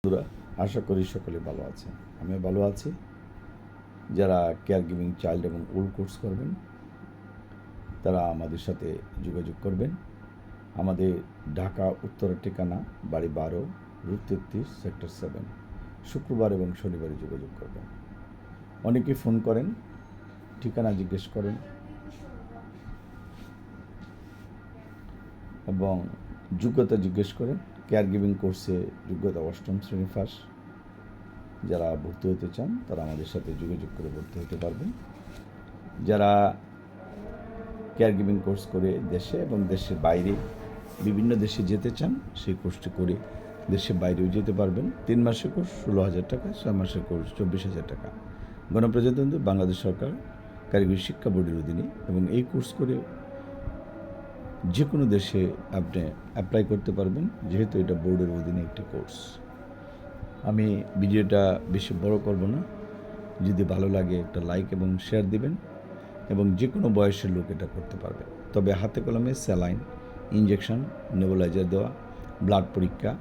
বন্ধুরা, আশা করি সকলে ভালো আছেন। আমিও ভালো আছি। যারা কেয়ার গিভিং চাইল্ড এবং ওল্ড কোর্স করবেন তারা আমাদের সাথে যোগাযোগ করবেন। আমাদের ঢাকা উত্তরের ঠিকানা বাড়ি 12, রুট 33, সেক্টর 7। শুক্রবার এবং শনিবারে যোগাযোগ করবেন। অনেকে ফোন করেন, ঠিকানা জিজ্ঞেস করেন এবং যোগ্যতা জিজ্ঞেস করেন। কেয়ার গিভিং কোর্সে যোগ্যতা 8ম শ্রেণী পাস। যারা ভর্তি হতে চান তারা আমাদের সাথে যোগাযোগ করে ভর্তি হতে পারবেন। যারা কেয়ার গিভিং কোর্স করে দেশে এবং দেশের বাইরে বিভিন্ন দেশে যেতে চান সেই কোর্সটি করে দেশের বাইরেও যেতে পারবেন। 3 মাসের কোর্স 16,000 টাকা, 6 মাসের কোর্স 24,000 টাকা। গণপ্রজাতন্ত্রী বাংলাদেশ সরকার কারিগরি শিক্ষা বোর্ডের অধীনে, এবং এই কোর্স করে যে কোনো দেশে আপনি অ্যাপ্লাই করতে পারবেন, যেহেতু এটা বোর্ডের অধীনে একটি কোর্স। আমি ভিডিওটা বেশি বড় করব না। যদি ভালো লাগে একটা লাইক এবং শেয়ার দিবেন, এবং যে কোনো বয়সের লোক এটা করতে পারবে। তবে হাতে কলমে স্যালাইন, ইঞ্জেকশন, নেবুলাইজার দেওয়া, ব্লাড পরীক্ষা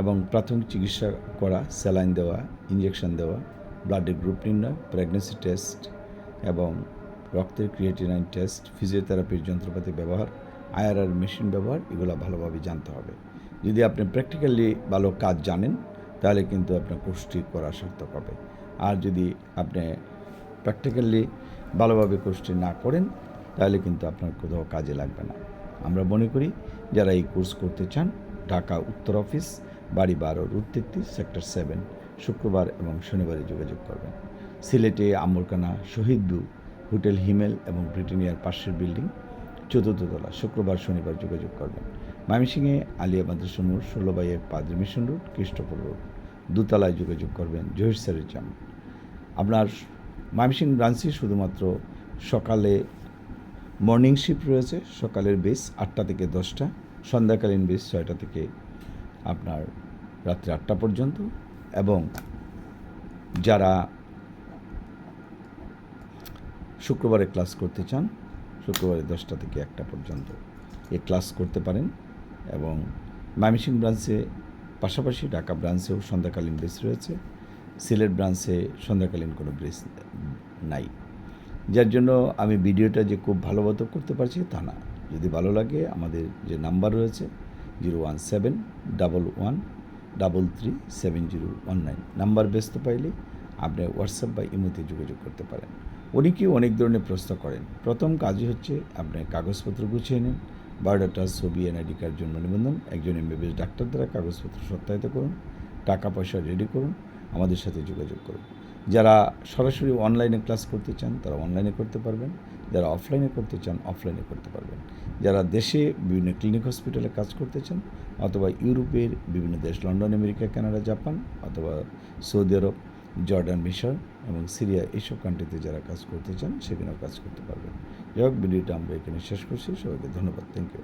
এবং প্রাথমিক চিকিৎসা করা, স্যালাইন দেওয়া, ইঞ্জেকশন দেওয়া, ব্লাডের গ্রুপ নির্ণয়, প্রেগনেন্সি টেস্ট এবং রক্তের ক্রিয়েটিনাইন টেস্ট, ফিজিওথেরাপির যন্ত্রপাতি ব্যবহার, আইআরআর মেশিন ব্যবহার, এগুলো ভালোভাবে জানতে হবে। যদি আপনি প্র্যাকটিক্যালি ভালো কাজ জানেন তাহলে কিন্তু আপনার কোর্সটি করা সার্থক হবে। আর যদি আপনি প্র্যাকটিক্যালি ভালোভাবে কোর্সটি না করেন তাহলে কিন্তু আপনার কোথাও কাজে লাগবে না। আমরা মনে করি যারা এই কোর্স করতে চান ঢাকা উত্তর অফিস, বাড়ি 12, রুট 33, সেক্টর 7, শুক্রবার এবং শনিবারে যোগাযোগ করবেন। সিলেটে আম্বরকানা শহীদ হোটেল হিমেল এবং ব্রিটানিয়ার পাশের বিল্ডিং, 4th তলা, শুক্রবার শনিবার যোগাযোগ করবেন। ময়মনসিংহে আলিয়া মাদ্রাসা নূর, 16/1 পাদ্রী মিশন রোড, খ্রিস্টপুর রোড, 2 তলায় যোগাযোগ করবেন। জহির স্যারের জাম। আপনার ময়মনসিংহ ব্রাঞ্চে শুধুমাত্র সকালে মর্নিং শিফট রয়েছে, সকালের বেস 8টা থেকে 10টা, সন্ধ্যাকালীন বেস 6টা থেকে আপনার রাত্রে 8টা পর্যন্ত। এবং যারা শুক্রবারে ক্লাস করতে চান, শুক্রবারে 10টা থেকে 1টা পর্যন্ত এই ক্লাস করতে পারেন। এবং ময়মনসিংহ ব্রাঞ্চে পাশাপাশি ঢাকা ব্রাঞ্চেও সন্ধ্যাকালীন বেস রয়েছে। সিলেট ব্রাঞ্চে সন্ধ্যাকালীন কোনো বেস নাই, যার জন্য আমি ভিডিওটা যে খুব ভালোমতো করতে পারছি তা না। যদি ভালো লাগে আমাদের যে নাম্বার রয়েছে 01711337019 নাম্বার ব্যস্ত পাইলে আপনি হোয়াটসঅ্যাপ বা ইমোতে যোগাযোগ করতে পারেন। অনেকেই অনেক ধরনের প্রশ্ন করেন। প্রথম কাজই হচ্ছে আপনি কাগজপত্র গুছিয়ে নিন, বায়োডাটা, ছবি, এনআইডি কার্ড, জন্ম নিবন্ধন, একজন এমবিবিএস ডাক্তার দ্বারা কাগজপত্র সত্যায়িত করুন, টাকা পয়সা রেডি করুন, আমাদের সাথে যোগাযোগ করুন। যারা সরাসরি অনলাইনে ক্লাস করতে চান তারা অনলাইনে করতে পারবেন, যারা অফলাইনে করতে চান অফলাইনে করতে পারবেন। যারা দেশে বিভিন্ন ক্লিনিক হসপিটালে কাজ করতে চান অথবা ইউরোপের বিভিন্ন দেশ, লন্ডন, আমেরিকা, কানাডা, জাপান অথবা সৌদি আরব, জর্ডান, মিশর এবং সিরিয়া, এইসব কান্ট্রিতে যারা কাজ করতে চান সেখানেও কাজ করতে পারবেন। যাই হোক, ভিডিওটা আমরা এখানে শেষ করছি। সবাইকে ধন্যবাদ। Thank you.